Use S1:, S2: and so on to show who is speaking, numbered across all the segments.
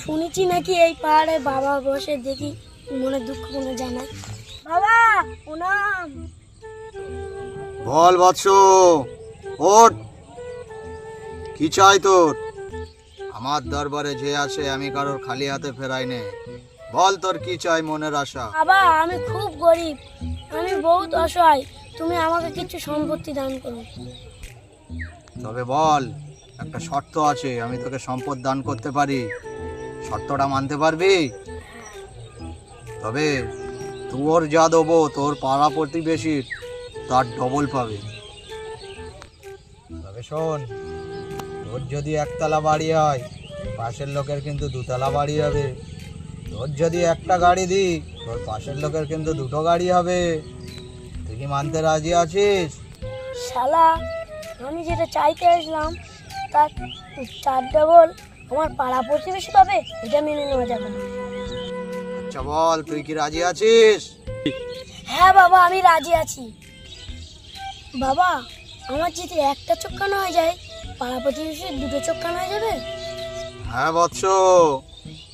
S1: শুনেছি নাকি এই পাহাড়ে বাবা বসে, দেখি মনে দুঃখ কোনো জানায়। বাবা প্রণাম।
S2: বল বৎস, ওঠ। কি চাই তোর? আমার দরবারে যে আসে আমি কারোর খালি হাতে ফেরাই নে। বল তোর কি চাই, মনের আশা।
S1: বাবা আমি খুব গরিব, আমি বহুত অসহায়, তুমি আমাকে কিছু সম্পত্তি দান করো।
S2: তবে বল, একটা শর্ত আছে, আমি তোকে সম্পদ দান করতে পারি, শর্তটা মানতে পারবি? তবে তোর যা দেবো তোর পাড়া প্রতিবেশীর তার ডবল পাবে। তবে শোন, তোর যদি একতলা বাড়ি হয় পাশের লোকের কিন্তু দুতলা বাড়ি হবে। তোর যদি একটা গাড়ি দিই তোর পাশের লোকের কিন্তু দুটো গাড়ি হবে। তুই কি মানতে রাজি আছিস?
S1: শালা, আমি যেটা চাইতে আসলাম তার চার ডবল আমার পাড়া প্রতিবেশী পাবে, এটা মেনে নেওয়া যাবে না।
S2: আচ্ছা বল, তুই কি রাজি আছিস?
S1: হ্যাঁ বাবা, আমি রাজি আছি। বাবা, আমার যদি একটা চোখ কানা হয়ে যায়, পাড়া প্রতিবেশীর দুটো চোখ কানা হয়ে যাবে?
S2: হ্যাঁ বৎস,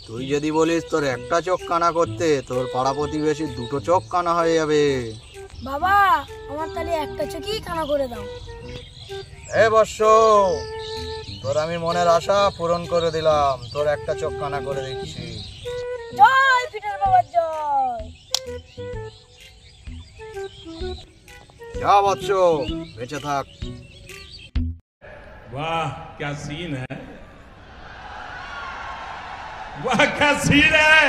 S2: তুই যদি বলিস তোর একটা চোখ কানা করতে, তোর পাড়া প্রতিবেশীর দুটো চোখ কানা হয়ে যাবে।
S1: বাবা, আমার তাহলে একটা চোখই কানা করে দাও।
S2: এ বৎস, তোর আমি মনের আশা পূরণ করে দিলাম, তোর একটা চোখ কানা করে দিচ্ছি।
S1: জয় পিটার বাবার জয়।
S2: যা বৎস, বেঁচে থাক।
S3: वाह क्या सीन है, वाह क्या सीन है।